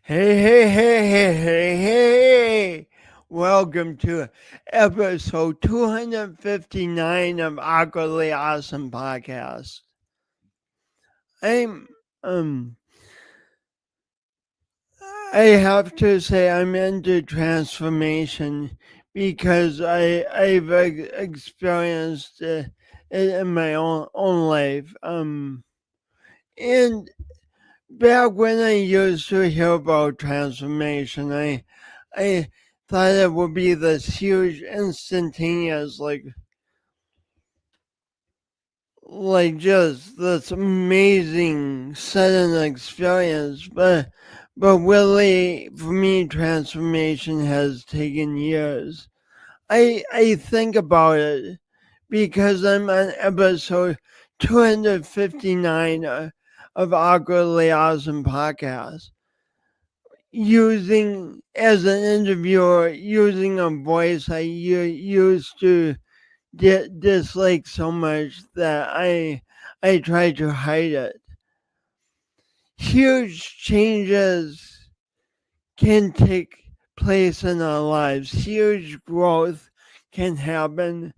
Hey. Welcome to episode 259 of Awkwardly Awesome Podcast. I'm, um, I have to say I'm into transformation because I've experienced it in my own life. And back when I used to hear about transformation, I thought it would be this huge, instantaneous, just this amazing sudden experience. But really, for me, transformation has taken years. I think about it because I'm on episode 259 of Awkwardly Awesome Podcast, using as an interviewer, using a voice I used to dislike so much that I try to hide it. Huge changes can take place in our lives. Huge growth can happen.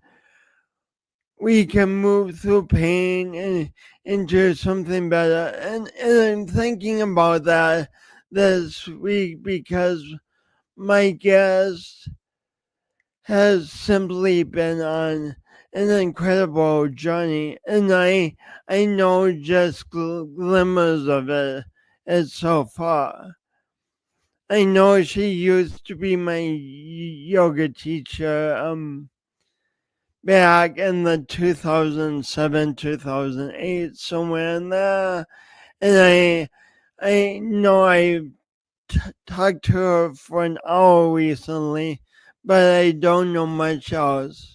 We can move through pain and into something better. And I'm thinking about that this week because my guest has simply been on an incredible journey, and I know just glimmers of it so far. I know she used to be my yoga teacher back in the 2007 2008, somewhere in there, and I know I talked to her for an hour recently, but I don't know much else.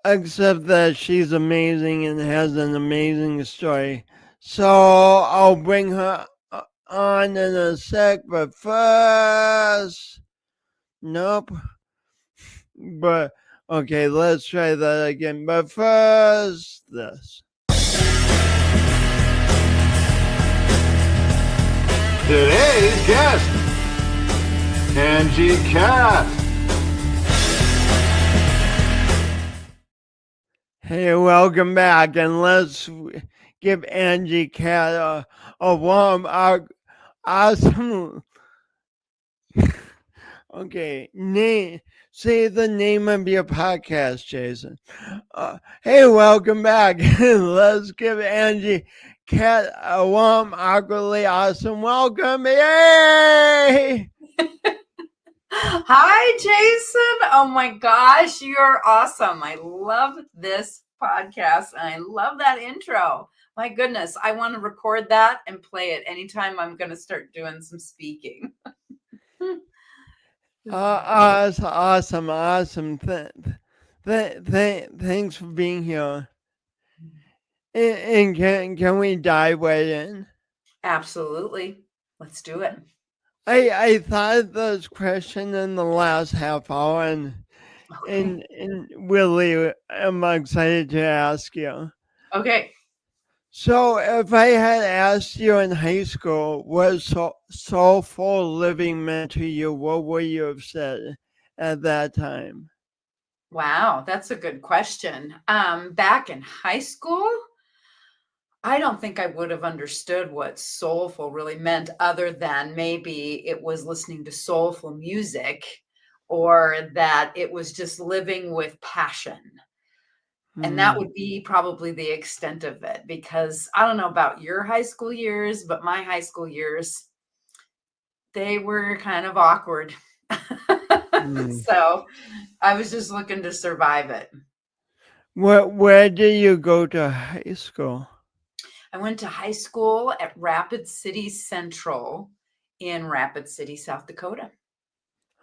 Except that she's amazing and has an amazing story. So I'll bring her on in a sec, but first. Nope. But okay, let's try that again. But first, this. Today's guest, Anji Kat. Hey, welcome back, and let's give Anji Kat a warm, awesome. Okay, say the name of your podcast, Jason. Hey, welcome back. Let's give Anji Kat a warm, awkwardly awesome welcome. Yay! Hi, Jason. Oh my gosh, you're awesome. I love this podcast and I love that intro. My goodness, I want to record that and play it anytime I'm going to start doing some speaking. Awesome. Thanks for being here. And can we dive right in? Absolutely. Let's do it. I thought of this question in the last half hour, and Okay. and really, I'm excited to ask you. Okay. So, if I had asked you in high school what soulful living meant to you, what would you have said at that time? Wow, that's a good question. Back in high school, I don't think I would have understood what soulful really meant other than maybe it was listening to soulful music or that it was just living with passion. And that Hmm. would be probably the extent of it because I don't know about your high school years, but my high school years, they were kind of awkward. Hmm. So I was just looking to survive it. Where did you go to high school? I went to high school at Rapid City Central in Rapid City, South Dakota.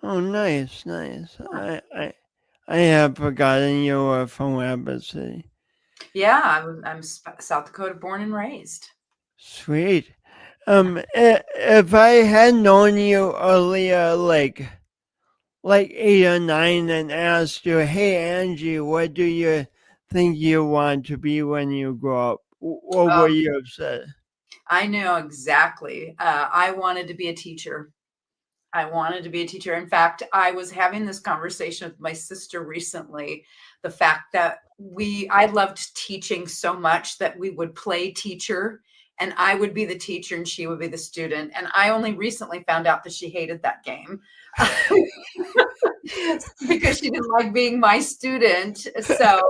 Oh, nice. Yeah, I have forgotten you were from Rapid City. yeah, I'm South Dakota born and raised. Sweet. If I had known you earlier, like 8 or 9, and asked you, "Hey, Angie, what do you think you want to be when you grow up?" What would Um, you have said? I know exactly. I wanted to be a teacher. I wanted to be a teacher. In fact, I was having this conversation with my sister recently. The fact that I loved teaching so much that we would play teacher and I would be the teacher and she would be the student. And I only recently found out that she hated that game because she didn't like being my student. So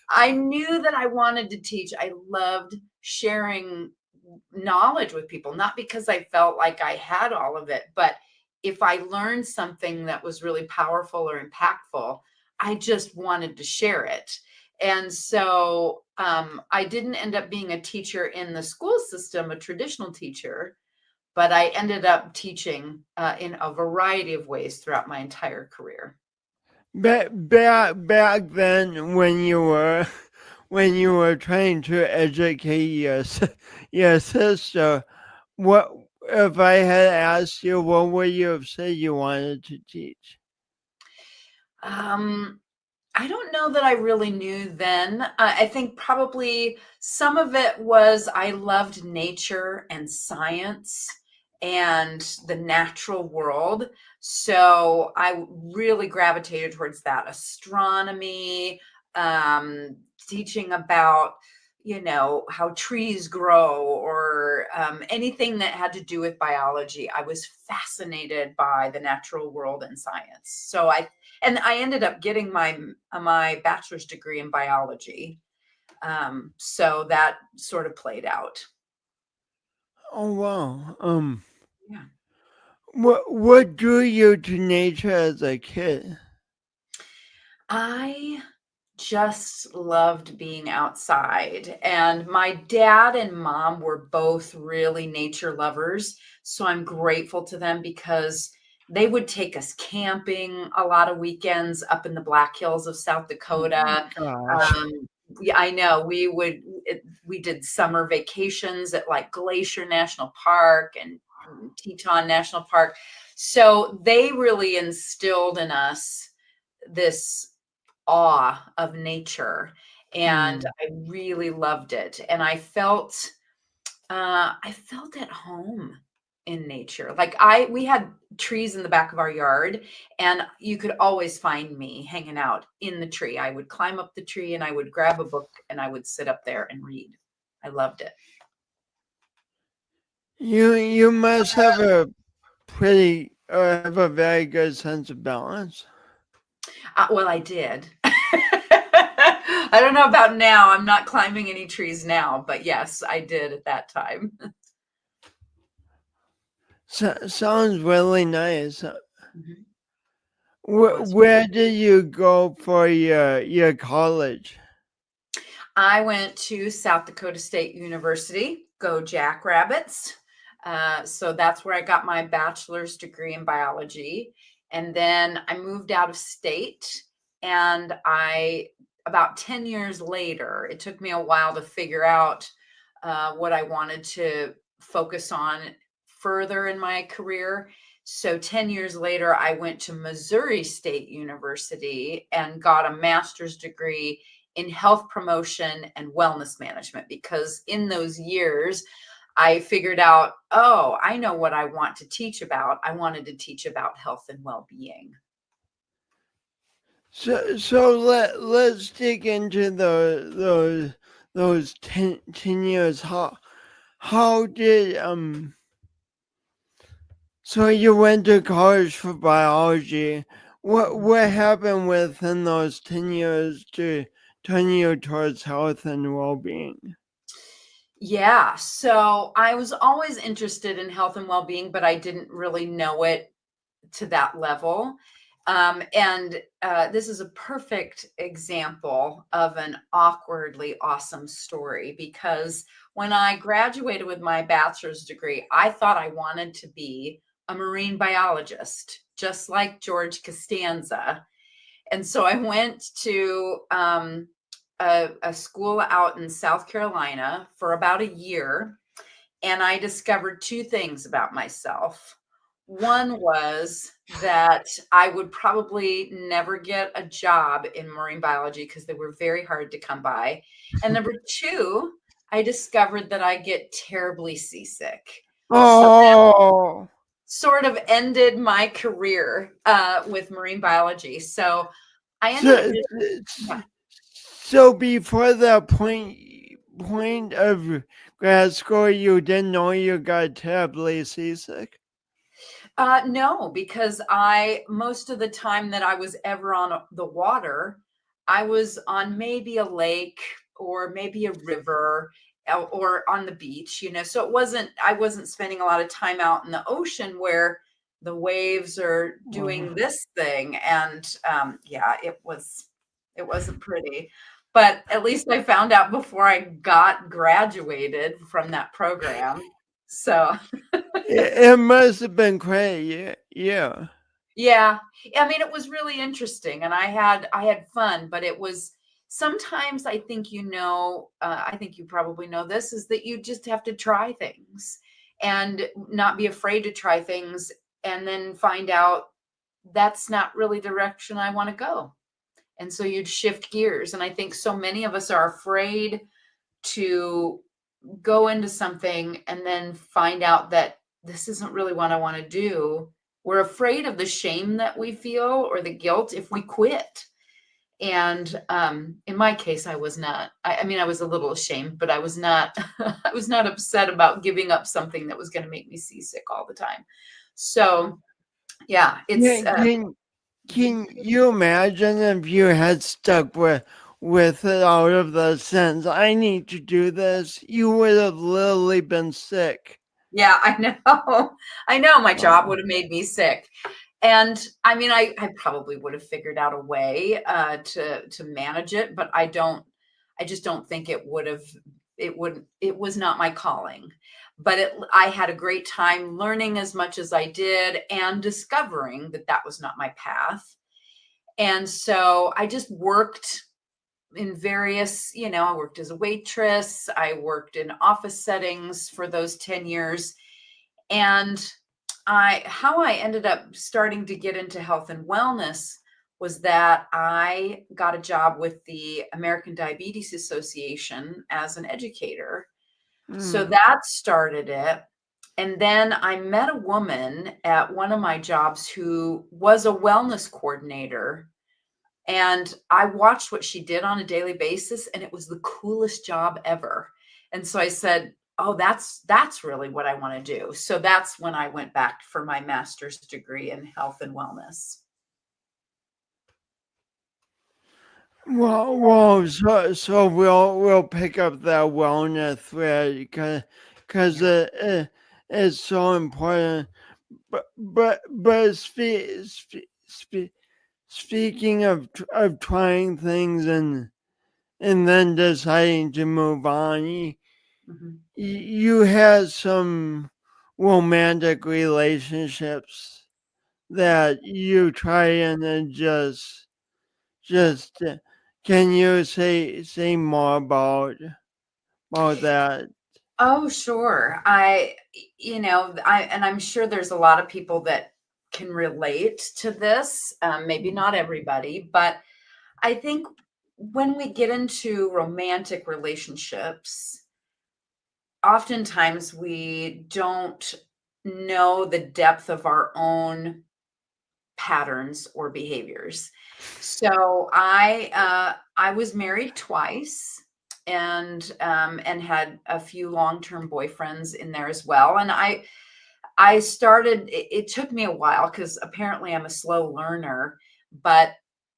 I knew that I wanted to teach. I loved sharing knowledge with people, not because I felt like I had all of it, but if I learned something that was really powerful or impactful, I just wanted to share it. And so I didn't end up being a teacher in the school system, a traditional teacher, but I ended up teaching in a variety of ways throughout my entire career. Back then, when you were trying to educate your sister, what if I had asked you, what would you have said you wanted to teach? I don't know that I really knew then. I think probably some of it was I loved nature and science and the natural world. So I really gravitated towards that. Astronomy, teaching about, how trees grow or anything that had to do with biology. I was fascinated by the natural world and science. And I ended up getting my bachelor's degree in biology. So that sort of played out. Oh wow. Yeah. What drew you to nature as a kid? I just loved being outside. And my dad and mom were both really nature lovers. So I'm grateful to them because they would take us camping a lot of weekends up in the Black Hills of South Dakota. Gosh. Um, yeah, I know we did summer vacations at like Glacier National Park and Teton National Park. So they really instilled in us this awe of nature, and Mm. I really loved it. And I felt at home in nature. Like we had trees in the back of our yard, and you could always find me hanging out in the tree. I would climb up the tree and I would grab a book and I would sit up there and read. I loved it. You must have a have a very good sense of balance. Well, I did. I don't know about now. I'm not climbing any trees now, but yes, I did at that time. Sounds really nice. Mhm. It was. Where did you go for your college? I went to South Dakota State University, go Jackrabbits. So that's where I got my bachelor's degree in biology. And then I moved out of state. And about 10 years later, it took me a while to figure out what I wanted to focus on further in my career. So 10 years later, I went to Missouri State University and got a master's degree in health promotion and wellness management, because in those years I figured out, oh, I know what I want to teach about. I wanted to teach about health and well-being. So let's dig into those 10 years. How did so you went to college for biology. What happened within those 10 years to turn you towards health and well-being? Yeah, so I was always interested in health and well-being, but I didn't really know it to that level. And this is a perfect example of an awkwardly awesome story, because when I graduated with my bachelor's degree, I thought I wanted to be a marine biologist, just like George Costanza. And so I went to a school out in South Carolina for about a year, and I discovered two things about myself. One was that I would probably never get a job in marine biology because they were very hard to come by. And number two, I discovered that I get terribly seasick. So Oh, sort of ended my career with marine biology. So I ended up so, just, yeah. so before that point of grad school, you didn't know you got terribly seasick? No, because most of the time that I was ever on the water, I was on maybe a lake or maybe a river or on the beach, so I wasn't spending a lot of time out in the ocean where the waves are Wow. doing this thing. And yeah, it wasn't pretty. But at least I found out before I got graduated from that program. So It must have been great. Yeah. yeah. I mean, it was really interesting and I had fun, but it was sometimes I think I think you probably know this is that you just have to try things and not be afraid to try things and then find out that's not really the direction I want to go. And so you'd shift gears. And I think so many of us are afraid to go into something and then find out that this isn't really what I want to do. We're afraid of the shame that we feel or the guilt if we quit. And in my case, I was not. I mean, I was a little ashamed, but I was not. I was not upset about giving up something that was going to make me seasick all the time. So yeah, it's. Yeah, can you imagine if you had stuck with it out of the sense, I need to do this? You would have literally been sick. Yeah, I know. I know my job Wow. would have made me sick. And I mean, I probably would have figured out a way to manage it, but I just don't think it was not my calling. But I had a great time learning as much as I did and discovering that that was not my path. And so I just worked in various, I worked as a waitress, I worked in office settings for those 10 years. And how I ended up starting to get into health and wellness was that I got a job with the American Diabetes Association as an educator. So Hmm. that started it. And then I met a woman at one of my jobs who was a wellness coordinator. And I watched what she did on a daily basis, and it was the coolest job ever. And so I said, "Oh, that's really what I want to do." So that's when I went back for my master's degree in health and wellness. Well, so we'll pick up that wellness thread because Yeah. it's so important. But speaking of trying things and then deciding to move on, Mhm. you had some romantic relationships that you try and then Yeah. just can you say more about that? Oh, sure. And I'm sure there's a lot of people that can relate to this. Maybe not everybody, but I think when we get into romantic relationships, oftentimes we don't know the depth of our own patterns or behaviors. So I was married twice and had a few long-term boyfriends in there as well. And I started it took me a while because apparently I'm a slow learner, but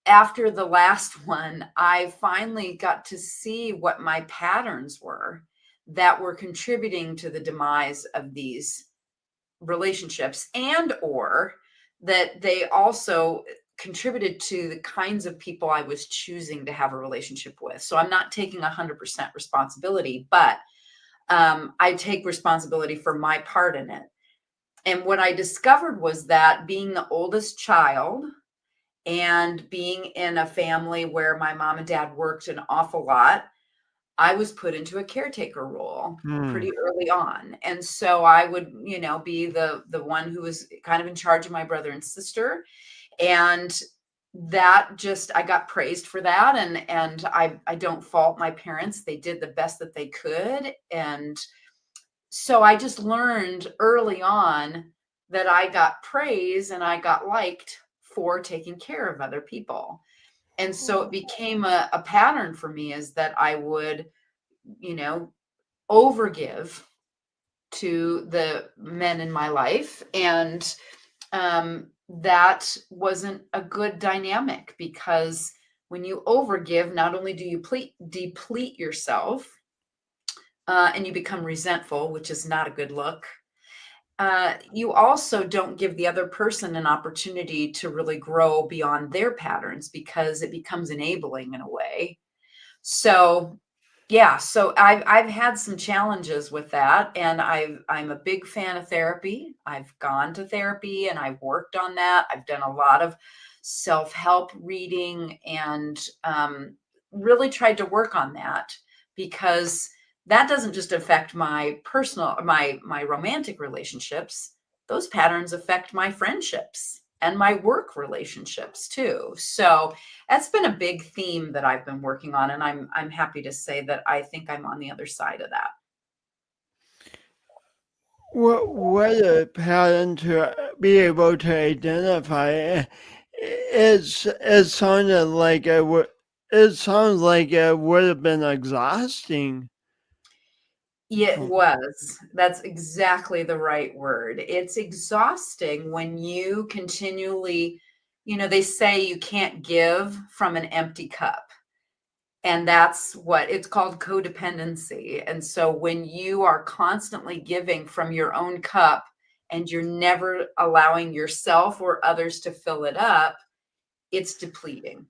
after the last one, I finally got to see what my patterns were that were contributing to the demise of these relationships, and or that they also contributed to the kinds of people I was choosing to have a relationship with. So I'm not taking 100% responsibility, but I take responsibility for my part in it. And what I discovered was that being the oldest child and being in a family where my mom and dad worked an awful lot, I was put into a caretaker role Hmm. pretty early on. And so I would, be the one who was kind of in charge of my brother and sister. And that just, I got praised for that. And I don't fault my parents. They did the best that they could. And so I just learned early on that I got praise and I got liked for taking care of other people. And so it became a pattern for me, is that I would, overgive to the men in my life. And that wasn't a good dynamic, because when you overgive, not only do you deplete yourself, and you become resentful, which is not a good look. You also don't give the other person an opportunity to really grow beyond their patterns, because it becomes enabling in a way. So, yeah, so I've had some challenges with that, and I'm a big fan of therapy. I've gone to therapy and I've worked on that. I've done a lot of self-help reading, and really tried to work on that, because that doesn't just affect my my romantic relationships. Those patterns affect my friendships and my work relationships too. So that's been a big theme that I've been working on, and I'm happy to say that I think I'm on the other side of that. What a pattern to be able to identify. It sounded like it sounds like it would have been exhausting. It was. That's exactly the right word. It's exhausting when you continually, they say you can't give from an empty cup. And that's what it's called, codependency. And so when you are constantly giving from your own cup and you're never allowing yourself or others to fill it up, it's depleting.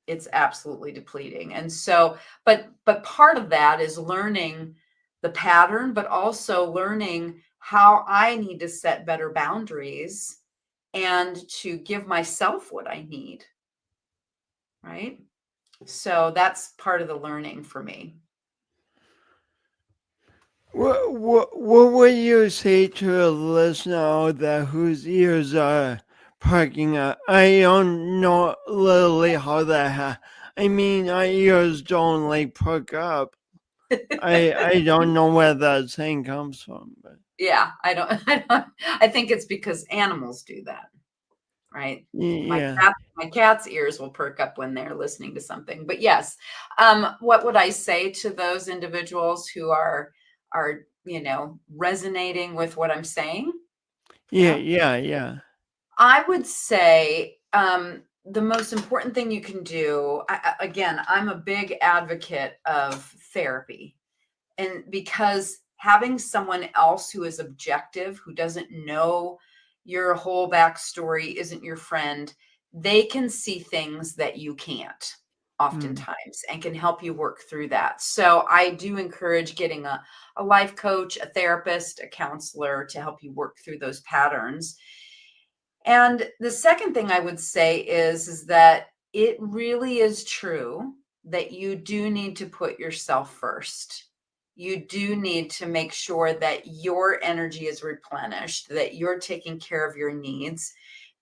It's absolutely depleting. And so, but part of that is learning the pattern, but also learning how I need to set better boundaries and to give myself what I need. Right? So that's part of the learning for me. What would you say to a listener out there whose ears are perking up? I don't know literally how that I mean, our ears don't like perk up. I don't know where that saying comes from, but Yeah, I think it's because animals do that, right? yeah. My cat's ears will perk up when they're listening to something. But yes, what would I say to those individuals who are resonating with what I'm saying? Yeah. I would say the most important thing you can do, again, I'm a big advocate of therapy. And because having someone else who is objective, who doesn't know your whole backstory, isn't your friend, they can see things that you can't oftentimes, and can help you work through that. So I do encourage getting a life coach, a therapist, a counselor to help you work through those patterns. And the second thing I would say is that it really is true that you do need to put yourself first. You do need to make sure that your energy is replenished, that you're taking care of your needs,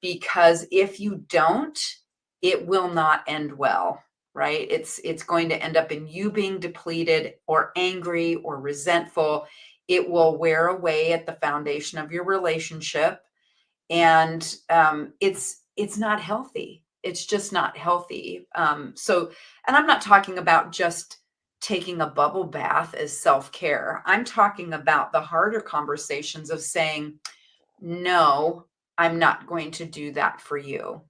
because if you don't, it will not end well, right? It's going to end up in you being depleted or angry or resentful. It will wear away at the foundation of your relationship, and it's not healthy. It's just not healthy. So, and I'm not talking about just taking a bubble bath as self-care. I'm talking about the harder conversations of saying, no, I'm not going to do that for you.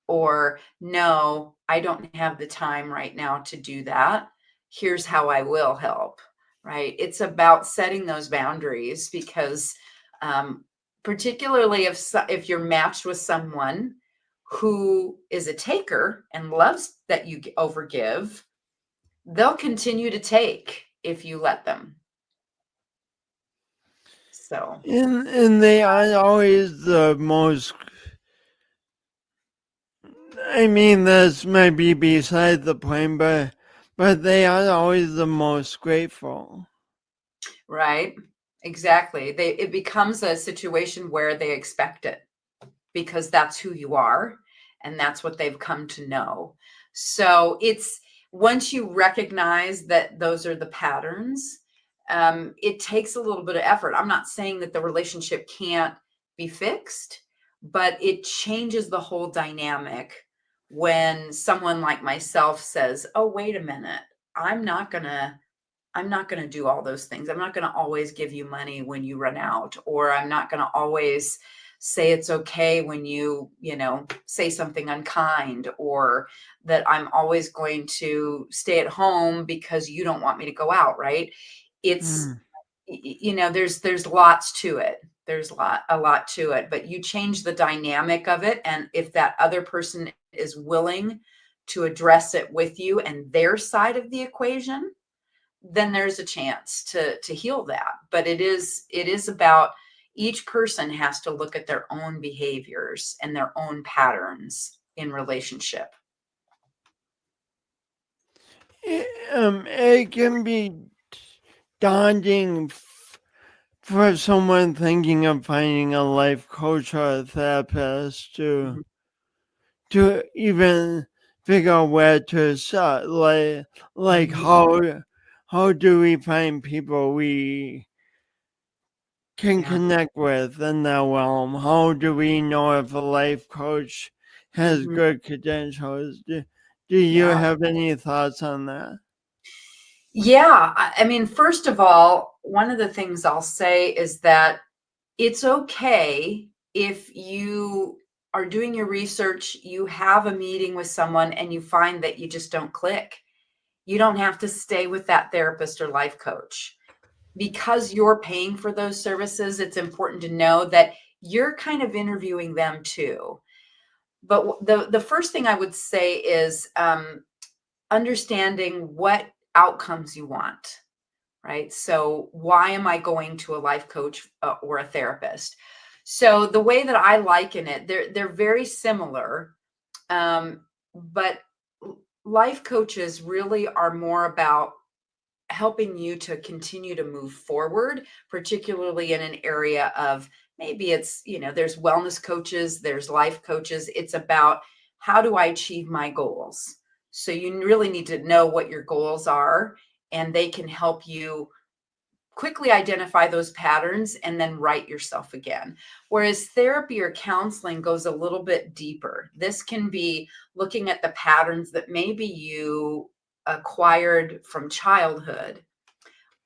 Or no, I don't have the time right now to do that. Here's how I will help. Right? It's about setting those boundaries, because particularly if you're matched with someone who is a taker and loves that you overgive, they'll continue to take if you let them. So, And they aren't always the most. I mean, this might be beside the point, but they aren't always the most grateful. right, exactly. It becomes a situation where they expect it, because that's who you are. and that's what they've come to know. So it's once you recognize that those are the patterns, it takes a little bit of effort. I'm not saying that the relationship can't be fixed, but it changes the whole dynamic when someone like myself says, "Oh, wait a minute. I'm not going to I'm not going to do all those things. I'm not going to always give you money when you run out, or I'm not going to always say it's okay when you say something unkind, or that I'm always going to stay at home because you don't want me to go out," right? It's Mm. there's lots to it. There's a lot to it, but you change the dynamic of it, and if that other person is willing to address it with you and their side of the equation, then there's a chance to heal that. But it is about each person has to look at their own behaviors and their own patterns in relationship. It can be daunting for someone thinking of finding a life coach or a therapist Mhm. to even figure out where to start. Like Mhm. how do we find people we can Yeah. connect with in that realm? How do we know if a life coach has Mhm. good credentials? Do you Yeah. have any thoughts on that? Yeah. I mean, first of all, one of the things I'll say is that it's okay if you are doing your research, you have a meeting with someone, and you find that you just don't click. You don't have to stay with that therapist or life coach. Because you're paying for those services, it's important to know that you're kind of interviewing them too. But the first thing I would say is understanding what outcomes you want, right? So why am I going to a life coach or a therapist? So the way that I liken it, they're very similar, but life coaches really are more about helping you to continue to move forward, particularly in an area of maybe there's wellness coaches, there's life coaches. It's about how do I achieve my goals? So you really need to know what your goals are, and they can help you quickly identify those patterns and then right yourself again. Whereas therapy or counseling goes a little bit deeper. This can be looking at the patterns that maybe you acquired from childhood,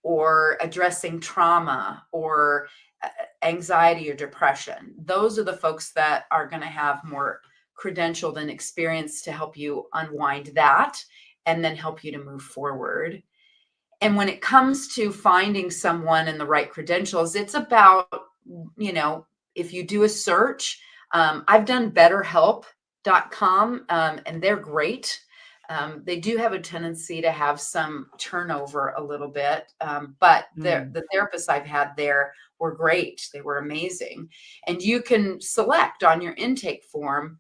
or addressing trauma, or anxiety or depression. Those are the folks that are going to have more credentialed and experience to help you unwind that and then help you to move forward. And when it comes to finding someone and the right credentials, it's about, if you do a search, I've done betterhelp.com, and they're great. They do have a tendency to have some turnover a little bit, but Mm. the therapists I've had there were great. They were amazing. And you can select on your intake form,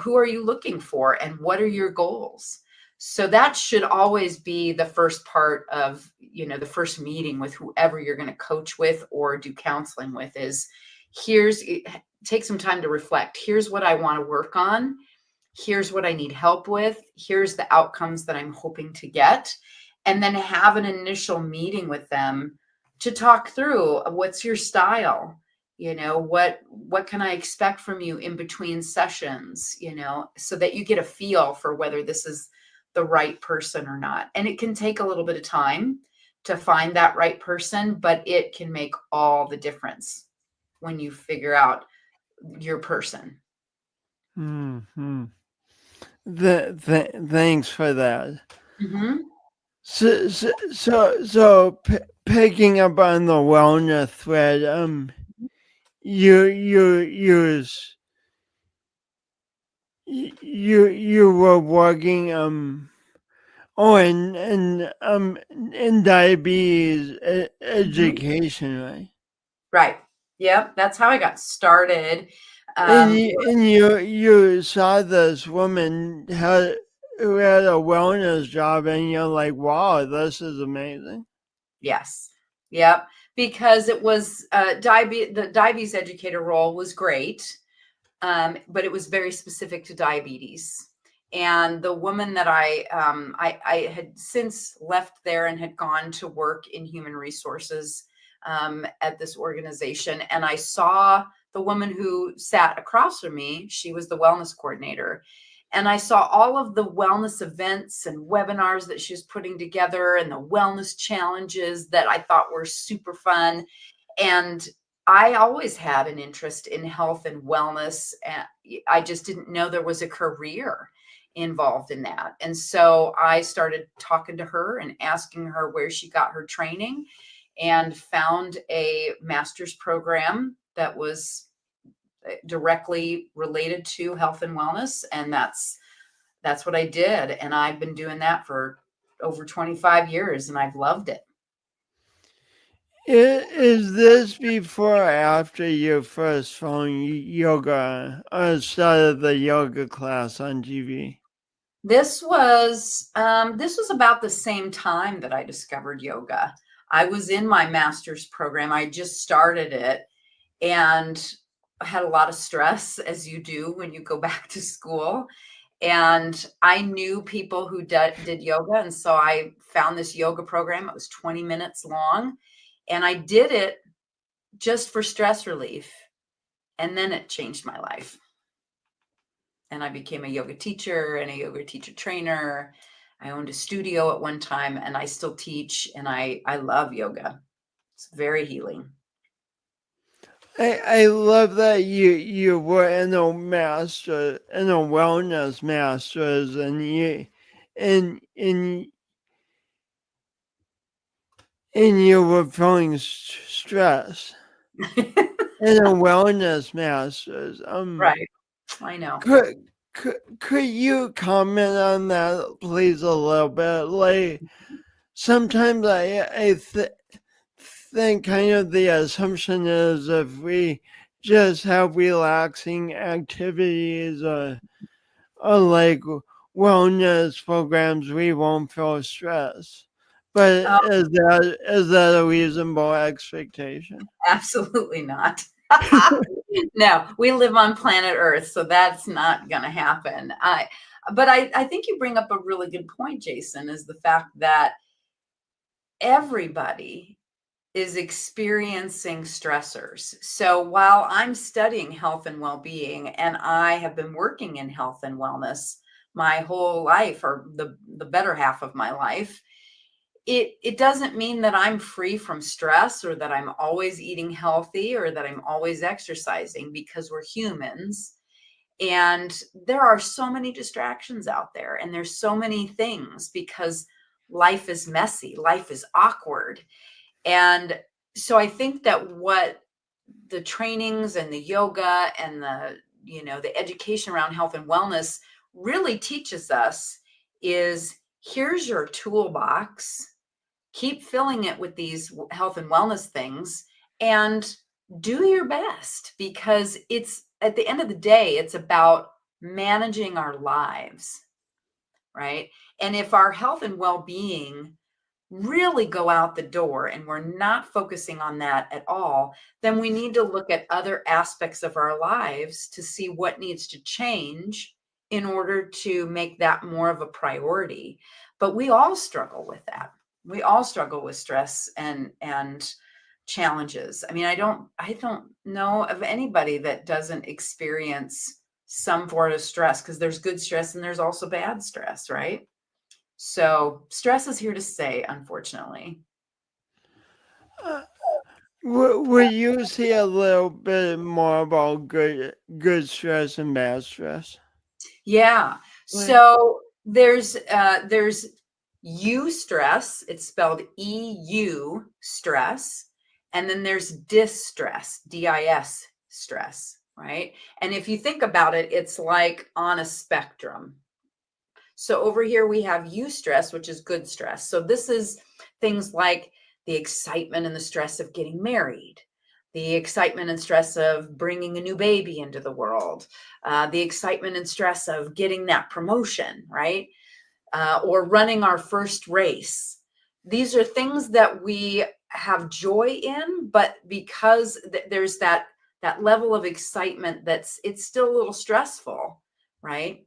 who are you looking for and what are your goals? So that should always be the first part of, the first meeting with whoever you're going to coach with or do counseling with is take some time to reflect. Here's what I want to work on. Here's what I need help with. Here's the outcomes that I'm hoping to get. And then have an initial meeting with them to talk through what's your style, what can I expect from you in between sessions, so that you get a feel for whether this is the right person or not. And it can take a little bit of time to find that right person, but it can make all the difference when you figure out your person. Hmm. Thanks for that. Hmm. Picking up on the wellness thread, you use you were working in diabetes Hmm. education, right? Right. Yep. That's how I got started. And Um, you saw this woman who had a wellness job, and you're like, wow, this is amazing. yes. Yep. Because it was the diabetes educator role was great. but it was very specific to diabetes. And the woman that I had since left there and had gone to work in human resources at this organization. And I saw the woman who sat across from me. She was the wellness coordinator. And I saw all of the wellness events and webinars that she was putting together and the wellness challenges that I thought were super fun. And I always had an interest in health and wellness. And I just didn't know there was a career involved in that. And so I started talking to her and asking her where she got her training, and found a master's program that was directly related to health and wellness. And that's what I did. And I've been doing that for over 25 years, and I've loved it. Is this before or after you first found yoga or started the yoga class on TV? This was about the same time that I discovered yoga. I was in my master's program. I just started it, and I had a lot of stress, as you do when you go back to school. And I knew people who did yoga. And so I found this yoga program. It was 20 minutes long. And I did it just for stress relief. And then it changed my life. And I became a yoga teacher and a yoga teacher trainer. I owned a studio at one time, and I still teach, and I love yoga. It's very healing. I love that you were in a wellness masters, and you were feeling stress in a wellness masters. Right. I know. Could you comment on that, please, a little bit? Like, sometimes I think kind of the assumption is if we just have relaxing activities or like wellness programs, we won't feel stress. But is that a reasonable expectation? Absolutely not. No, we live on planet Earth, so that's not going to happen. But I think you bring up a really good point, Jason, is the fact that everybody is experiencing stressors. So while I'm studying health and well-being, and I have been working in health and wellness my whole life, or the better half of my life, it doesn't mean that I'm free from stress, or that I'm always eating healthy, or that I'm always exercising, because we're humans. And there are so many distractions out there, and there's so many things, because life is messy, life is awkward. And so I think that what the trainings and the yoga and the education around health and wellness really teaches us is, here's your toolbox. Keep filling it with these health and wellness things, and do your best, because it's, at the end of the day, it's about managing our lives, right? And if our health and well-being really go out the door and we're not focusing on that at all, then we need to look at other aspects of our lives to see what needs to change in order to make that more of a priority. But we all struggle with that. We all struggle with stress and challenges. I mean, I don't know of anybody that doesn't experience some form of stress, because there's good stress and there's also bad stress, right? So stress is here to stay, unfortunately. Would you say a little bit more about good stress and bad stress? Yeah. So there's eustress. It's spelled EU stress. And then there's distress, DIS stress, right? And if you think about it, it's like on a spectrum. So over here we have eustress, which is good stress. So this is things like the excitement and the stress of getting married, the excitement and stress of bringing a new baby into the world, the excitement and stress of getting that promotion, right? Or running our first race. These are things that we have joy in, but because there's that that level of excitement it's still a little stressful, right?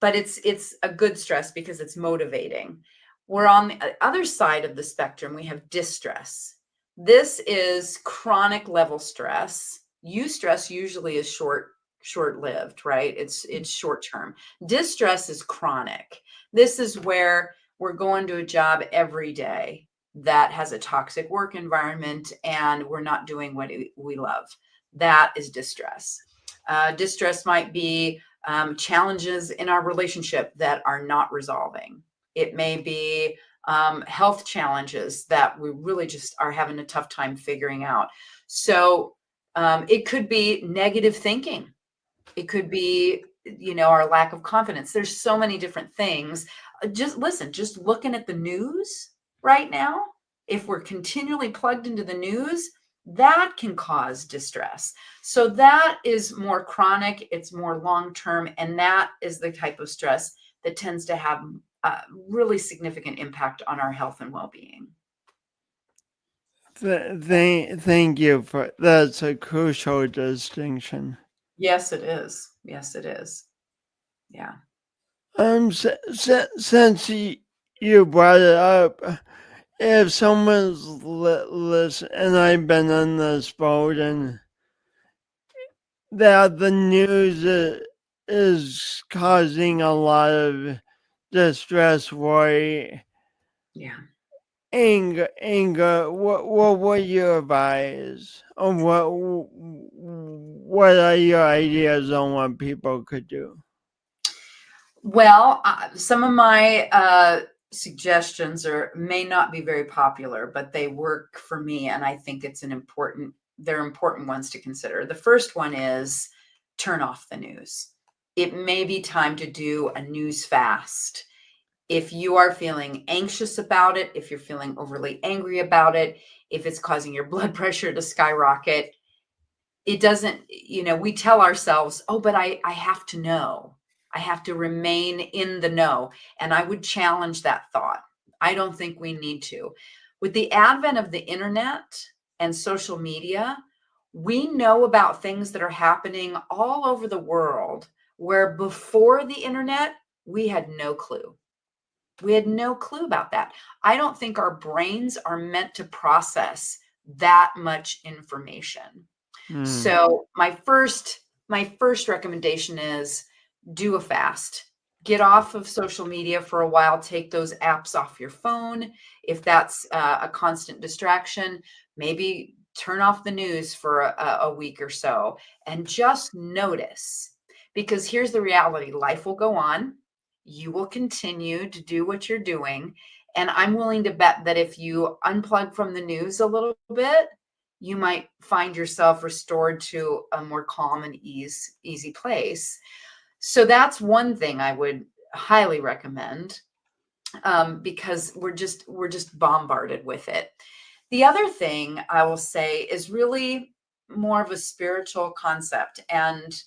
But it's a good stress because it's motivating. We're on the other side of the spectrum. We have distress. This is chronic level stress. Eustress usually is short-lived, right? It's short term. Distress is chronic. This is where we're going to a job every day that has a toxic work environment and we're not doing what we love. That is distress. Distress might be challenges in our relationship that are not resolving. It may be health challenges that we really just are having a tough time figuring out. So it could be negative thinking. It could be, our lack of confidence. There's so many different things. Just listen, just looking at the news right now, if we're continually plugged into the news, that can cause distress. So that is more chronic, it's more long-term, and that is the type of stress that tends to have a really significant impact on our health and well-being. Thank you for that's a crucial distinction. Yes, it is. Yes, it is. Yeah. Since you brought it up, if someone's listen, and I've been on this boat, and that the news is causing a lot of distress, worry, Yeah. anger. What would you advise? On what are your ideas on what people could do? Well, some of my suggestions may not be very popular, but they work for me, and I think they're important ones to consider. The first one is turn off the news. It may be time to do a news fast. If you are feeling anxious about it, if you're feeling overly angry about it, if it's causing your blood pressure to skyrocket, it doesn't, we tell ourselves, oh, but I have to know. I have to remain in the know. And I would challenge that thought. I don't think we need to. With the advent of the internet and social media, we know about things that are happening all over the world where before the internet, we had no clue. We had no clue about that. I don't think our brains are meant to process that much information. So my first recommendation is do a fast. Get off of social media for a while. Take those apps off your phone. If that's a constant distraction, maybe turn off the news for a week or so and just notice. Because here's the reality: life will go on. You will continue to do what you're doing. And I'm willing to bet that if you unplug from the news a little bit, you might find yourself restored to a more calm and easy place. So that's one thing I would highly recommend, because we're just bombarded with it. The other thing I will say is really more of a spiritual concept, and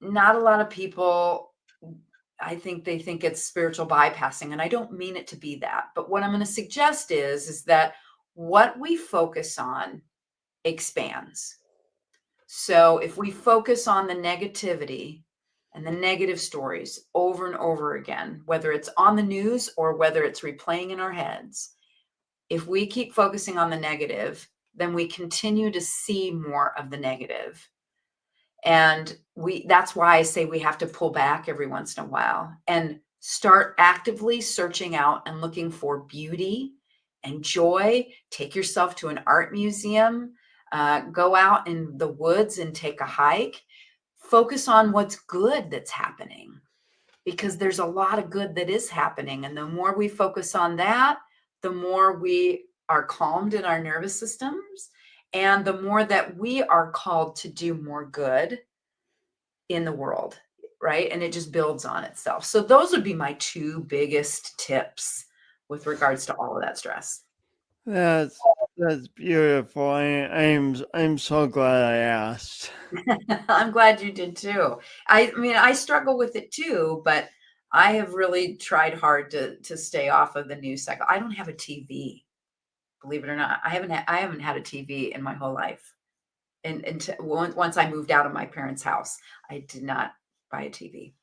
not a lot of people, I think they think it's spiritual bypassing, and I don't mean it to be that. But what I'm going to suggest is that what we focus on expands. So if we focus on the negativity and the negative stories over and over again, whether it's on the news or whether it's replaying in our heads, if we keep focusing on the negative, then we continue to see more of the negative. And that's why I say we have to pull back every once in a while and start actively searching out and looking for beauty and joy. Take yourself to an art museum, go out in the woods and take a hike. Focus on what's good that's happening, because there's a lot of good that is happening. And the more we focus on that, the more we are calmed in our nervous systems, and the more that we are called to do more good in the world, right? And it just builds on itself. So those would be my two biggest tips with regards to all of that stress. That's beautiful. I'm so glad I asked. I'm glad you did too. I mean, I struggle with it too, but I have really tried hard to stay off of the news cycle. I don't have a TV, believe it or not. I haven't had a TV in my whole life. and once I moved out of my parents' house, I did not buy a TV.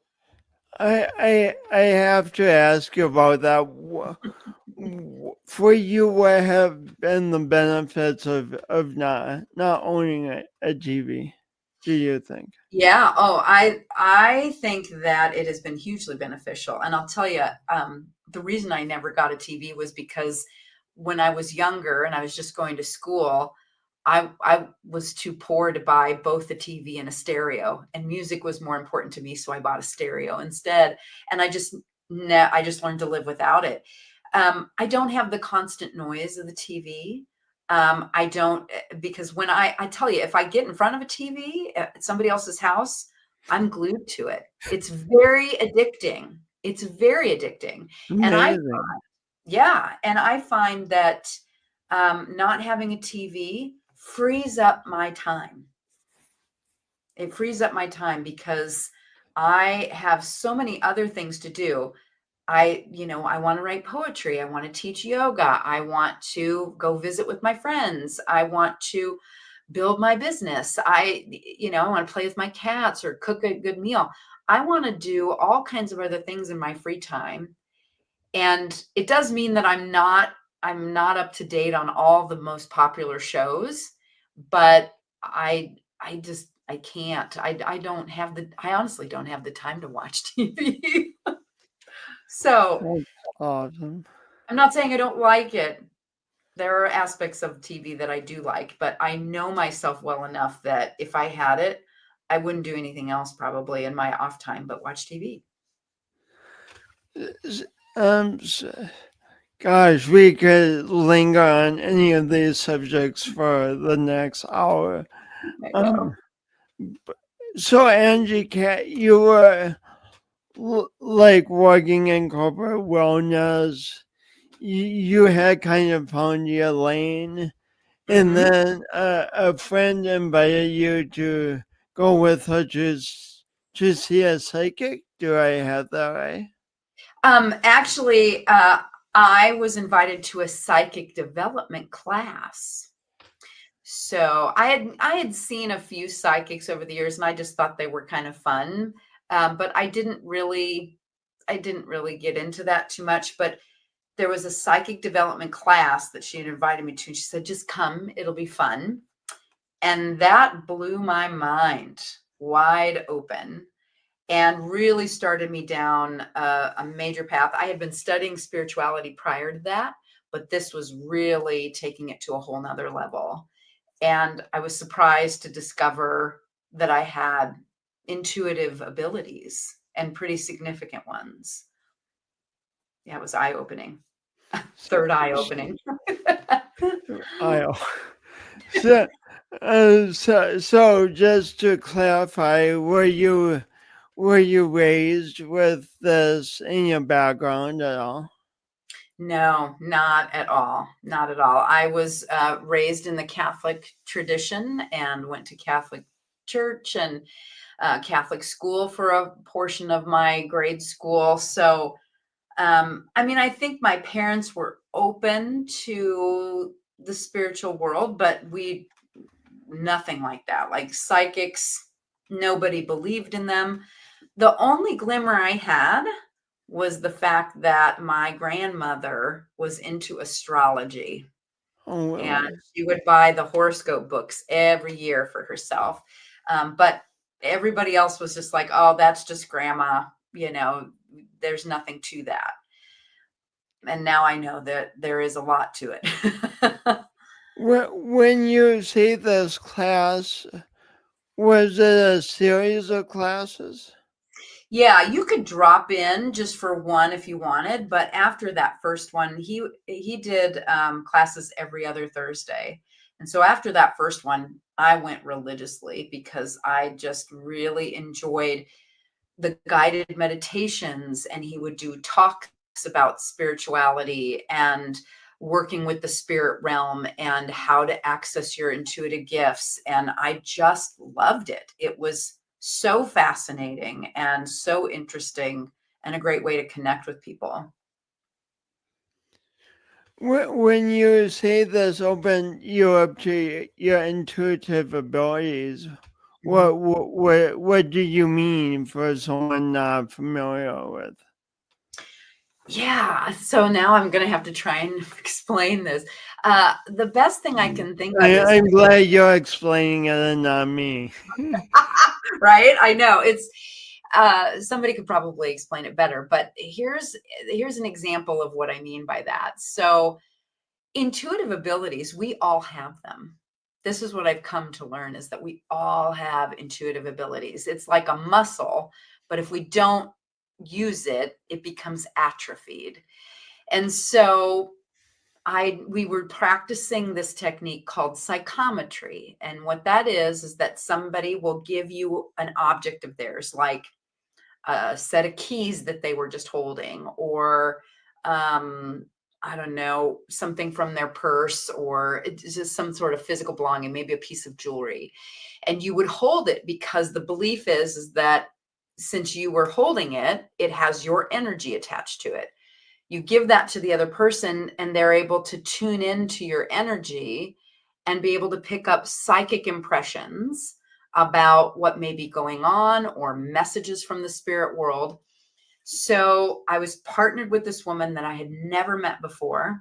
I have to ask you about that. For you, what have been the benefits of not owning a TV? Do you think? Yeah. Oh, I think that it has been hugely beneficial. And I'll tell you, the reason I never got a TV was because when I was younger and I was just going to school, I was too poor to buy both a TV and a stereo, and music was more important to me, so I bought a stereo instead. And I just learned to live without it. I don't have the constant noise of the TV. I don't because when I tell you, if I get in front of a TV at somebody else's house, I'm glued to it. It's very addicting. It's very addicting. And Amazing. and I find that not having a TV frees up my time. It frees up my time because I have so many other things to do. I want to write poetry. I want to teach yoga. I want to go visit with my friends. I want to build my business. I want to play with my cats or cook a good meal. I want to do all kinds of other things in my free time. And it does mean that I'm not up to date on all the most popular shows, but I can't. I honestly don't have the time to watch TV. So That's awesome. I'm not saying I don't like it. There are aspects of TV that I do like, but I know myself well enough that if I had it, I wouldn't do anything else probably in my off time but watch TV. S- Um, s- Gosh, we could linger on any of these subjects for the next hour. I Um, know. so Anji Kat, you were like working in corporate wellness. You had kind of found your lane, and Hmm. then a friend invited you to go with her to see a psychic. Do I have that right? Actually, I was invited to a psychic development class. So I had seen a few psychics over the years, and I just thought they were kind of fun. But I didn't really get into that too much. But there was a psychic development class that she had invited me to. And she said, just come, it'll be fun. And that blew my mind wide open and really started me down a major path. I had been studying spirituality prior to that, but this was really taking it to a whole nother level. And I was surprised to discover that I had intuitive abilities and pretty significant ones. Yeah, it was eye opening. Third eye opening. I so, so just to clarify, were you raised with this in your background at all? No, not at all. Not at all. I was raised in the Catholic tradition and went to Catholic church and Catholic school for a portion of my grade school. So, I mean, I think my parents were open to the spiritual world, but nothing like that. Like psychics, nobody believed in them. The only glimmer I had was the fact that my grandmother was into astrology Oh, and really? she would buy the horoscope books every year for herself. But everybody else was just like, oh, that's just grandma. There's nothing to that. And now I know that there is a lot to it. When you say this class, was it a series of classes? Yeah, you could drop in just for one if you wanted, but after that first one, he did classes every other Thursday. And so after that first one, I went religiously because I just really enjoyed the guided meditations, and he would do talks about spirituality and working with the spirit realm and how to access your intuitive gifts. And I just loved it. It was so fascinating and so interesting and a great way to connect with people. When you say this, open you up to your intuitive abilities. Mhm. What do you mean for someone not familiar with? Yeah, so now I'm gonna have to try and explain this. The best thing I can think of is I'm glad you're explaining it and not me. right? I know it's somebody could probably explain it better, but here's an example of what I mean by that. So intuitive abilities, we all have them. This is what I've come to learn is that we all have intuitive abilities. It's like a muscle, but if we don't use it, it becomes atrophied. And so we were practicing this technique called psychometry. And what that is that somebody will give you an object of theirs, like a set of keys that they were just holding, or I don't know, something from their purse, or it's just some sort of physical belonging, maybe a piece of jewelry. And you would hold it because the belief is that since you were holding it, it has your energy attached to it. You give that to the other person and they're able to tune into your energy and be able to pick up psychic impressions about what may be going on or messages from the spirit world. So I was partnered with this woman that I had never met before.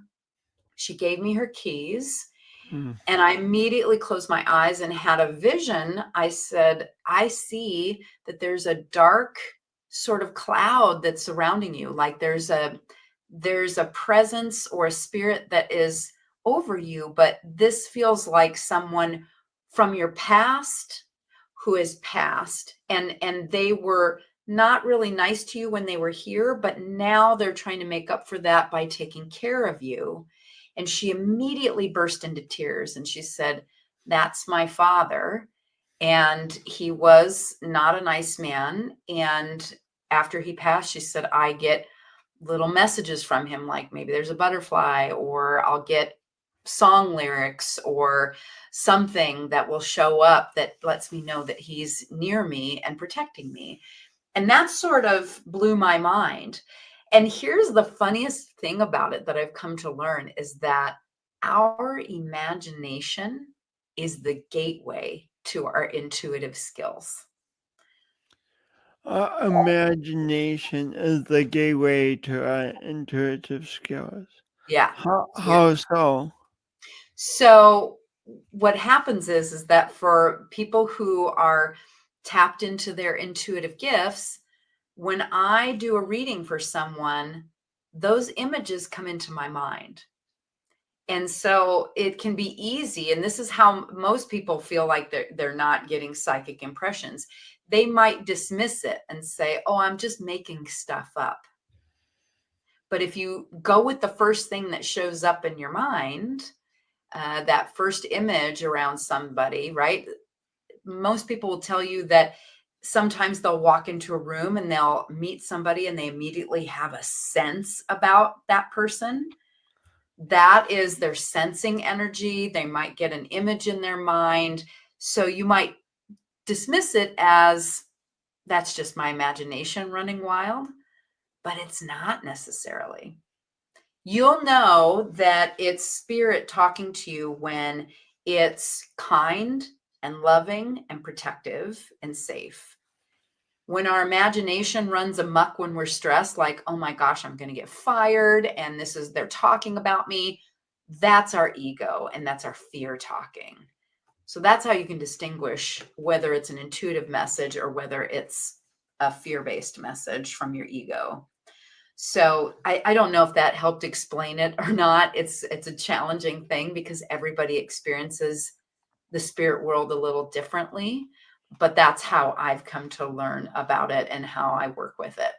She gave me her keys Hmm. and I immediately closed my eyes and had a vision. I said, I see that there's a dark sort of cloud that's surrounding you. Like there's a presence or a spirit that is over you, but this feels like someone from your past who has passed, and they were not really nice to you when they were here, but now they're trying to make up for that by taking care of you. And she immediately burst into tears and she said, that's my father, and he was not a nice man. And after he passed, she said, I get little messages from him, like maybe there's a butterfly, or I'll get song lyrics or something that will show up that lets me know that he's near me and protecting me. And that sort of blew my mind. And here's the funniest thing about it that I've come to learn is that our imagination is the gateway to our intuitive skills. Imagination is the gateway to our intuitive skills. Yeah. Yeah. How so? So what happens is that for people who are tapped into their intuitive gifts, when I do a reading for someone, those images come into my mind. And so it can be easy, and this is how most people feel like they're not getting psychic impressions. They might dismiss it and say, "Oh, I'm just making stuff up." But if you go with the first thing that shows up in your mind, that first image around somebody, right? Most people will tell you that sometimes they'll walk into a room and they'll meet somebody and they immediately have a sense about that person. That is their sensing energy. They might get an image in their mind. So you might dismiss it as that's just my imagination running wild, but it's not necessarily. You'll know that it's spirit talking to you when it's kind and loving and protective and safe. When our imagination runs amok when we're stressed, like, oh my gosh, I'm going to get fired and they're talking about me, that's our ego and that's our fear talking. So that's how you can distinguish whether it's an intuitive message or whether it's a fear-based message from your ego. So I don't know if that helped explain it or not. It's a challenging thing because everybody experiences the spirit world a little differently, but that's how I've come to learn about it and how I work with it.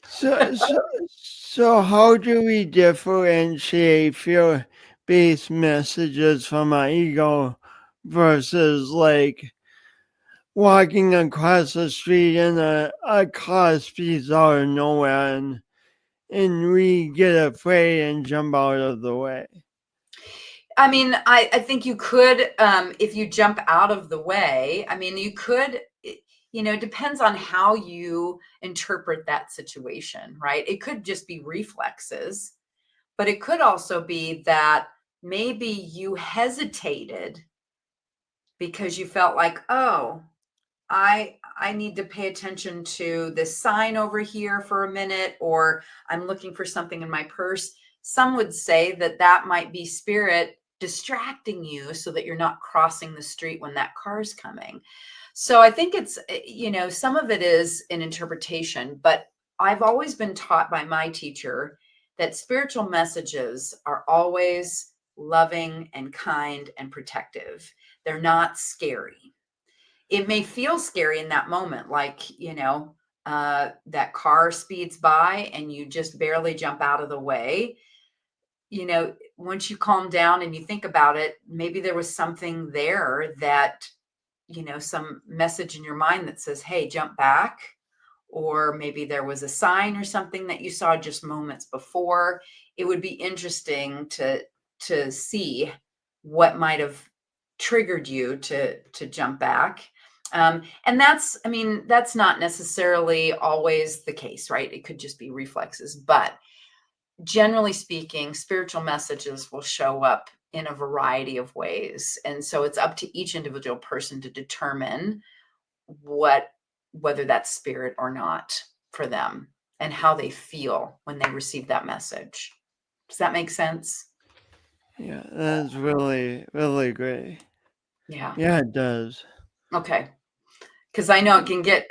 So how do we differentiate fear-based messages from our ego versus like walking across the street and a car speeds out of nowhere and we get afraid and jump out of the way? I mean, I think you could, if you jump out of the way, I mean, depends on how you interpret that situation, right? It could just be reflexes, but it could also be that maybe you hesitated because you felt like, oh, I need to pay attention to this sign over here for a minute, or I'm looking for something in my purse. Some would say that that might be spirit distracting you so that you're not crossing the street when that car's coming. So I think it's, some of it is an interpretation, but I've always been taught by my teacher that spiritual messages are always loving and kind and protective. They're not scary. It may feel scary in that moment, like, that car speeds by and you just barely jump out of the way. Once you calm down and you think about it, maybe there was something there that, some message in your mind that says, hey, jump back. Or maybe there was a sign or something that you saw just moments before. It would be interesting to see what might have triggered you to jump back. And that's not necessarily always the case, right? It could just be reflexes, but generally speaking, spiritual messages will show up in a variety of ways. And so it's up to each individual person to determine whether that's spirit or not for them and how they feel when they receive that message. Does that make sense? Yeah, that's really, really great. Yeah. Yeah, it does. Okay. Because I know it can get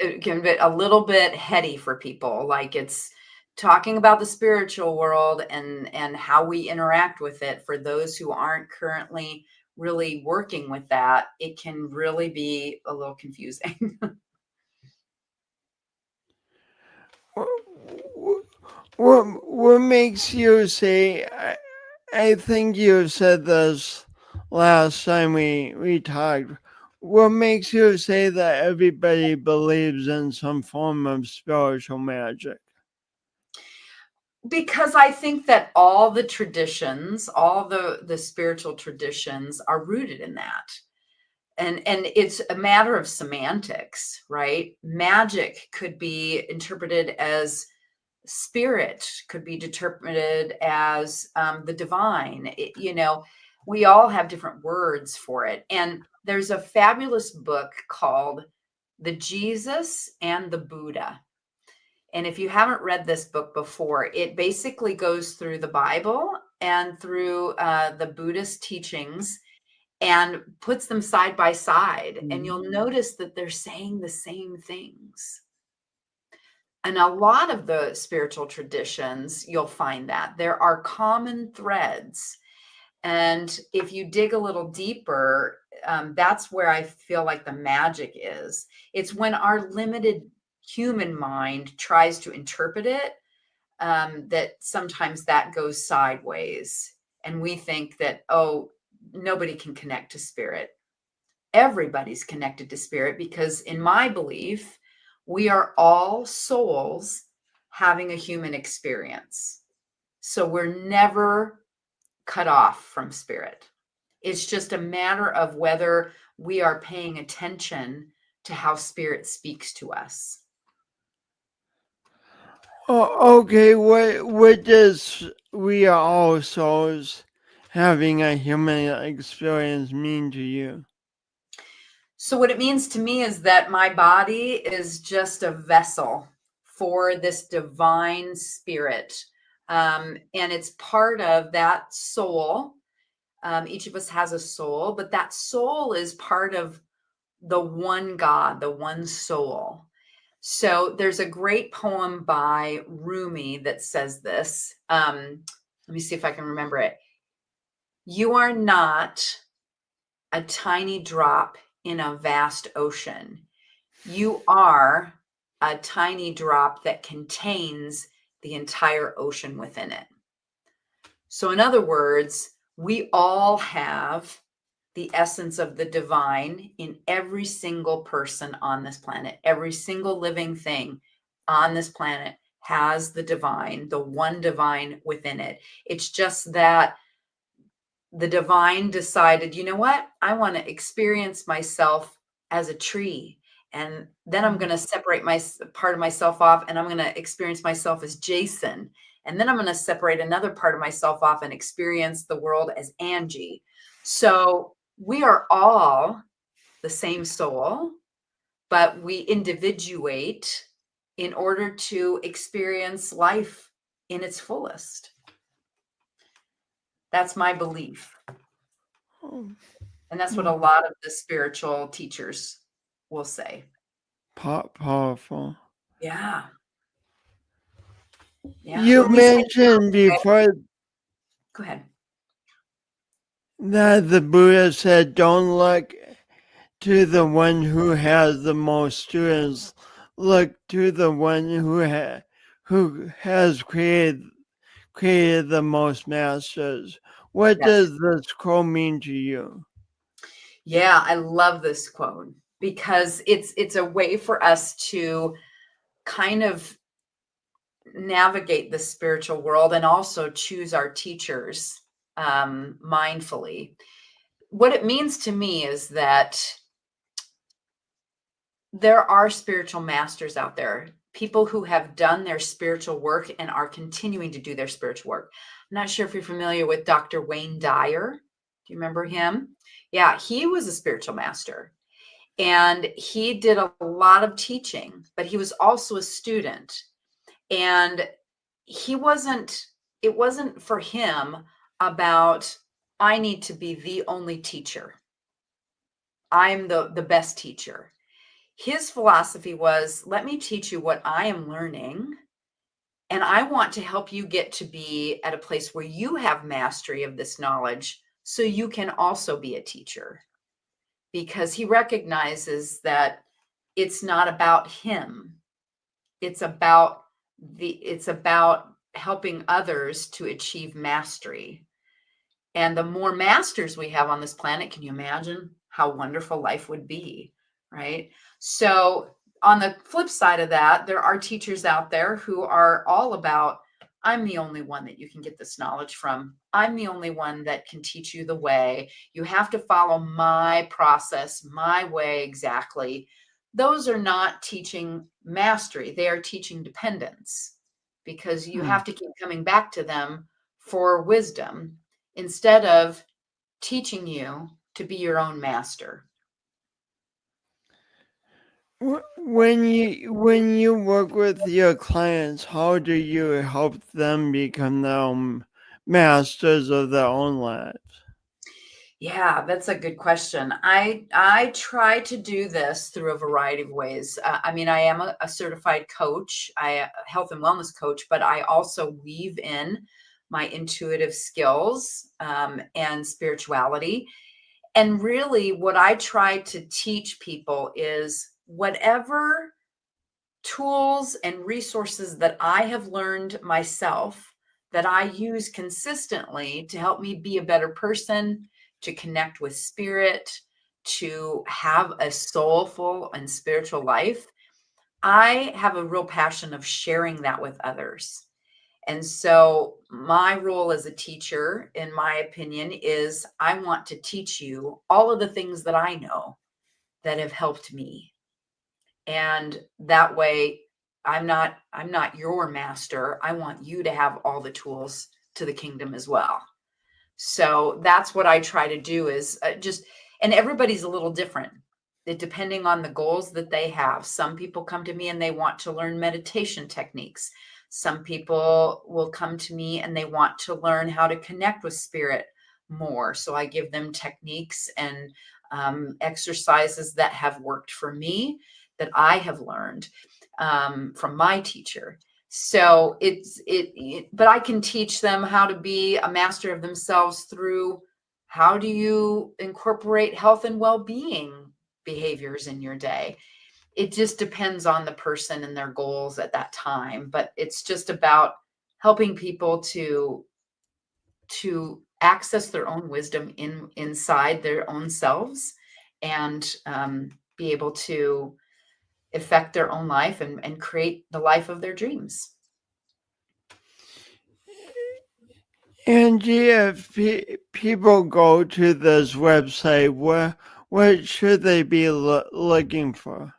a little bit heady for people. Like, it's talking about the spiritual world and how we interact with it. For those who aren't currently really working with that, it can really be a little confusing. What makes you say? I think you said this last time we talked. What makes you say that everybody believes in some form of spiritual magic? Because I think that all the traditions, all the spiritual traditions are rooted in that. And it's a matter of semantics, right? Magic could be interpreted as spirit, could be interpreted as the divine. We all have different words for it. And there's a fabulous book called The Jesus and the Buddha. And if you haven't read this book before, it basically goes through the Bible and through the Buddhist teachings and puts them side by side. And you'll notice that they're saying the same things. And a lot of the spiritual traditions, you'll find that there are common threads. And if you dig a little deeper, that's where I feel like the magic is. It's when our limited human mind tries to interpret it, that sometimes that goes sideways. And we think that, oh, nobody can connect to spirit. Everybody's connected to spirit, because in my belief, we are all souls having a human experience. So we're never cut off from spirit. It's just a matter of whether we are paying attention to how spirit speaks to us. Oh, okay. What does we are all souls having a human experience mean to you? So what it means to me is that my body is just a vessel for this divine spirit. And it's part of that soul. Each of us has a soul, but that soul is part of the one God, the one soul. So there's a great poem by Rumi that says this. Let me see if I can remember it. You are not a tiny drop in a vast ocean. You are a tiny drop that contains the entire ocean within it. So, in other words, we all have the essence of the divine in every single person on this planet. Every single living thing on this planet has the divine, the one divine within it. It's just that the divine decided, you know what? I want to experience myself as a tree. And then I'm going to separate my part of myself off, and I'm going to experience myself as Jason. And then I'm going to separate another part of myself off and experience the world as Angie. So we are all the same soul, but we individuate in order to experience life in its fullest. That's my belief. And that's what a lot of the spiritual teachers will say. Powerful. Yeah. You mentioned before. Go ahead. That the Buddha said, don't look to the one who has the most students. Look to the one who has created the most masters. What does this quote mean to you? Yeah, I love this quote because it's a way for us to kind of navigate the spiritual world and also choose our teachers mindfully. What it means to me is that there are spiritual masters out there, people who have done their spiritual work and are continuing to do their spiritual work. I'm not sure if you're familiar with Dr. Wayne Dyer. Do you remember him? Yeah, he was a spiritual master and he did a lot of teaching, but he was also a student. And it wasn't for him about, I need to be the only teacher. I'm the best teacher. His philosophy was, let me teach you what I am learning. And I want to help you get to be at a place where you have mastery of this knowledge so you can also be a teacher. Because he recognizes that it's not about him. It's about helping others to achieve mastery. And the more masters we have on this planet, can you imagine how wonderful life would be, right? So on the flip side of that, there are teachers out there who are all about, I'm the only one that you can get this knowledge from. I'm the only one that can teach you the way. You have to follow my process, my way exactly. Those are not teaching mastery. They are teaching dependence, because you have to keep coming back to them for wisdom instead of teaching you to be your own master. When you work with your clients, how do you help them become their own masters of their own lives? Yeah, that's a good question. I try to do this through a variety of ways. I mean, I am a certified coach, a health and wellness coach, but I also weave in my intuitive skills and spirituality. And really, what I try to teach people is whatever tools and resources that I have learned myself that I use consistently to help me be a better person, to connect with spirit, to have a soulful and spiritual life. I have a real passion of sharing that with others. And so my role as a teacher, in my opinion, is I want to teach you all of the things that I know that have helped me. And that way I'm not your master. I want you to have all the tools to the kingdom as well. So that's what I try to do is and everybody's a little different. Depending on the goals that they have. Some people come to me and they want to learn meditation techniques. Some people will come to me and they want to learn how to connect with spirit more. So I give them techniques and exercises that have worked for me, that I have learned from my teacher. So but I can teach them how to be a master of themselves through, how do you incorporate health and well-being behaviors in your day? It just depends on the person and their goals at that time, but it's just about helping people to access their own wisdom inside their own selves, and be able to affect their own life and create the life of their dreams. Angie, if people go to this website, what should they be looking for?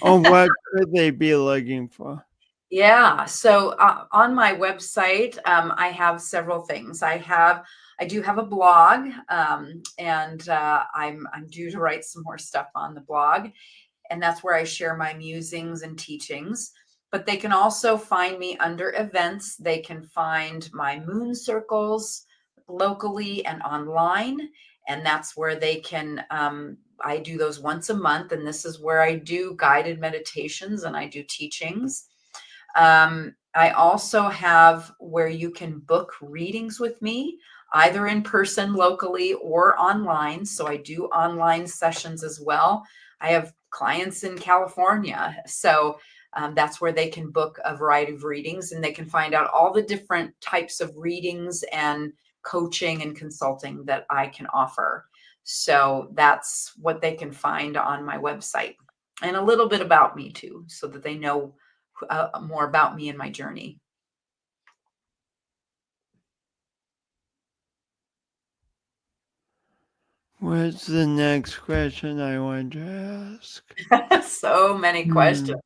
Or what could they be looking for? Yeah. So on my website, I have several things. I do have a blog, and I'm due to write some more stuff on the blog, and that's where I share my musings and teachings. But they can also find me under events. They can find my moon circles locally and online, and that's where they can. I do those once a month, and this is where I do guided meditations and I do teachings. I also have where you can book readings with me, either in person locally or online. So I do online sessions as well. I have clients in California. So that's where they can book a variety of readings, and they can find out all the different types of readings and coaching and consulting that I can offer. So that's what they can find on my website, and a little bit about me too, so that they know more about me and my journey. What's the next question I want to ask? So many Hmm. questions.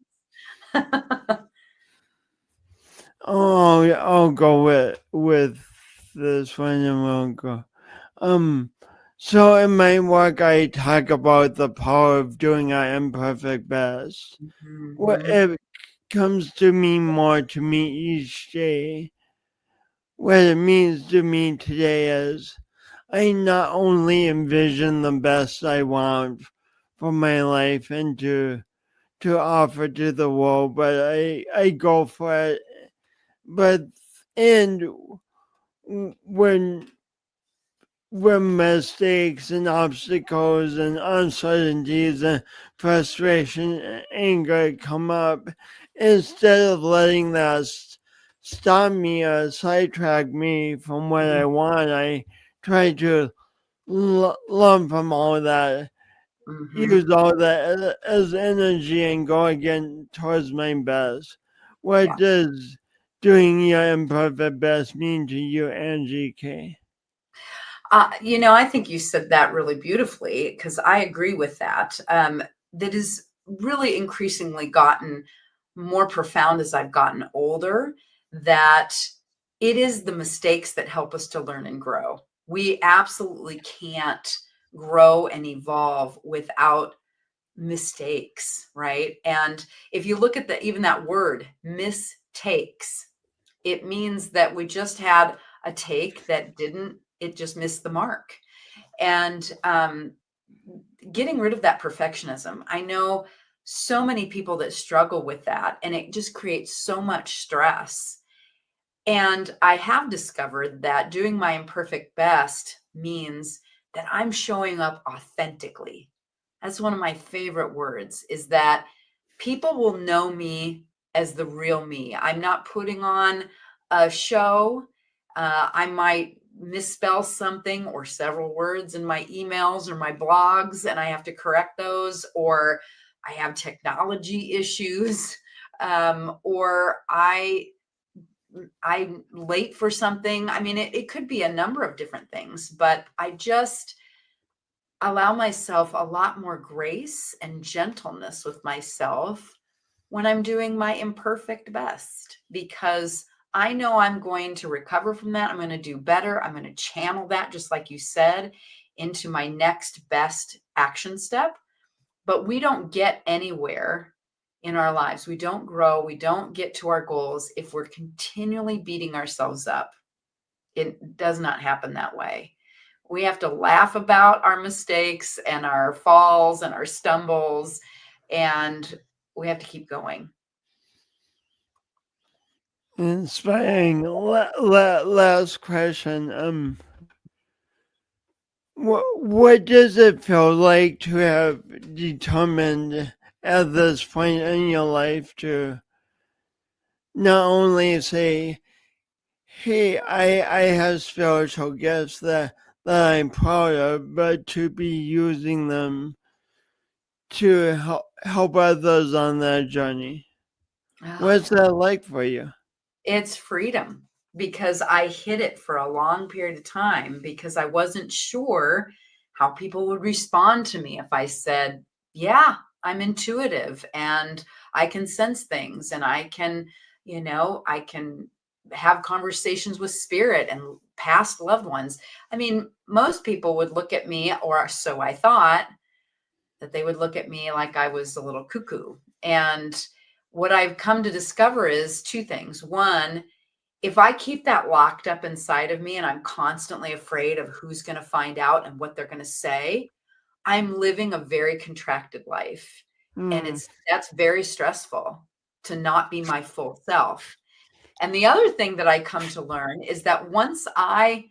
Oh, yeah, I'll go with this one, and we'll go. Um, so in my work, I talk about the power of doing our imperfect best. What Mhm. it comes to mean more to me each day. What it means to me today is I not only envision the best I want for my life and to offer to the world, but I go for it. But and when mistakes and obstacles and uncertainties and frustration and anger come up, instead of letting that stop me or sidetrack me from what I want, I try to learn from all that, Mhm. use all that as energy and go again towards my best. What Yeah. does doing your imperfect best mean to you, Angie K? I think you said that really beautifully, because I agree with that. That is really increasingly gotten more profound as I've gotten older, that it is the mistakes that help us to learn and grow. We absolutely can't grow and evolve without mistakes, right? And if you look at even that word, mistakes, it means that we just had a take that didn't, it just missed the mark. And getting rid of that perfectionism. I know so many people that struggle with that, and it just creates so much stress. And I have discovered that doing my imperfect best means that I'm showing up authentically. That's one of my favorite words, is that people will know me as the real me. I'm not putting on a show. I might misspell something or several words in my emails or my blogs, and I have to correct those, or I have technology issues, or I'm late for something. I mean, it could be a number of different things, but I just allow myself a lot more grace and gentleness with myself when I'm doing my imperfect best, because I know I'm going to recover from that. I'm going to do better. I'm going to channel that, just like you said, into my next best action step. But we don't get anywhere in our lives. We don't grow. We don't get to our goals if we're continually beating ourselves up. It does not happen that way. We have to laugh about our mistakes and our falls and our stumbles, and we have to keep going. Inspiring. Last question. What does it feel like to have determined at this point in your life to not only say, "Hey, I have spiritual gifts that I'm proud of," but to be using them to help others on that journey? Oh, What's that like for you? it's freedom, because I hid it for a long period of time because I wasn't sure how people would respond to me if I said, "Yeah, I'm intuitive and I can sense things and I can, I can have conversations with spirit and past loved ones. I mean, most people would look at me, or so I thought, that they would look at me like I was a little cuckoo. And what I've come to discover is two things. One, if I keep that locked up inside of me and I'm constantly afraid of who's going to find out and what they're going to say, I'm living a very contracted life. And Mm, that's very stressful to not be my full self. And the other thing that I come to learn is that once I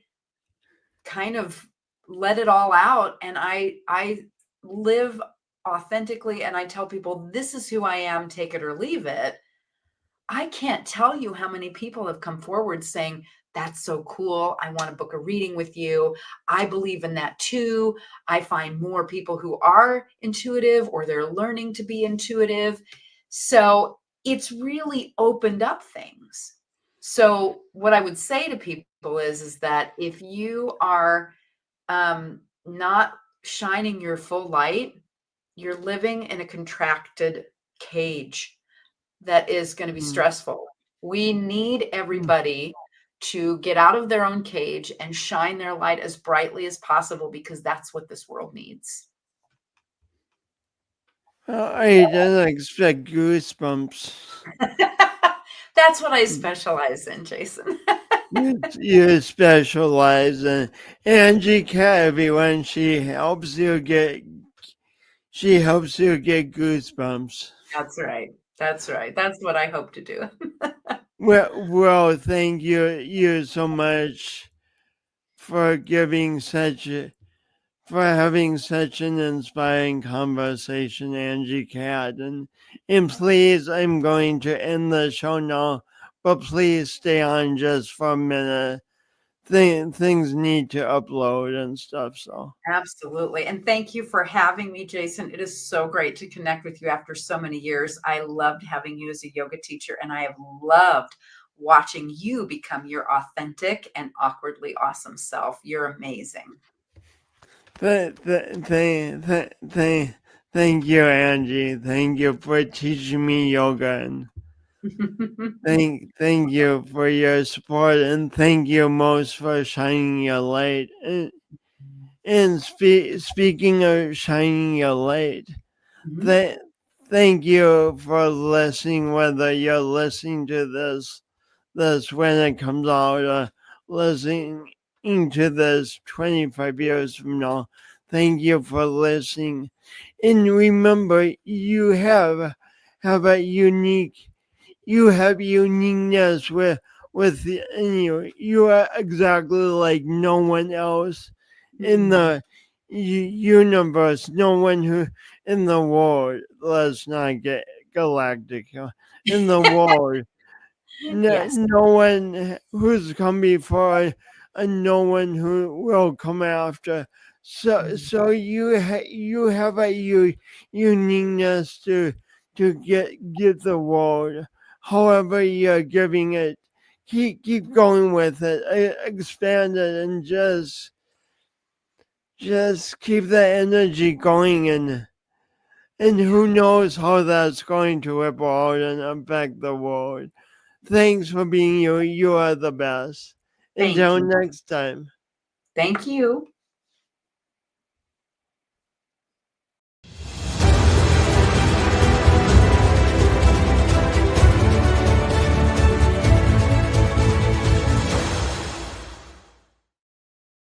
kind of let it all out and I live authentically and I tell people this is who I am, take it or leave it. I can't tell you how many people have come forward saying, that's so cool. I want to book a reading with you. I believe in that too. I find more people who are intuitive or they're learning to be intuitive. So it's really opened up things. So what I would say to people is that if you are not shining your full light, you're living in a contracted cage that is going to be mm, stressful. We need mm. everybody to get out of their own cage and shine their light as brightly as possible because that's what this world needs. I didn't expect goosebumps. That's what I specialize in, Jason. You specialize in Anji Kat, everyone. She helps you get goosebumps. That's right. That's right. That's what I hope to do. Well, thank you so much for giving such a for having such an inspiring conversation, Angie Cat. And please, I'm going to end the show now, but please stay on just for a minute. Things need to upload and stuff, so. Absolutely. And thank you for having me, Jason. It is so great to connect with you after so many years. I loved having you as a yoga teacher, and I have loved watching you become your authentic and awkwardly awesome self. You're amazing. Th- th- th- th- th- Thank you, Angie. Thank you for teaching me yoga. And thank you for your support. And thank you most for shining your light. And speaking of shining your light, Mhm. th- thank you for listening, whether you're listening to this when it comes out or listening to this 25 years from now. Thank you for listening. And remember, have a unique you have uniqueness with you. You are exactly like no one else in Mm. the universe. No one who in the world. Let's not get galactic. In the world, Yes. no one who's come before, and no one who will come after. Mm. So you have a uniqueness to give the world. However you're giving it, keep going with it, expand it, and just keep the energy going. And who knows how that's going to ripple out and affect the world. Thanks for being you. You are the best. Thank Until you. next time. Thank you.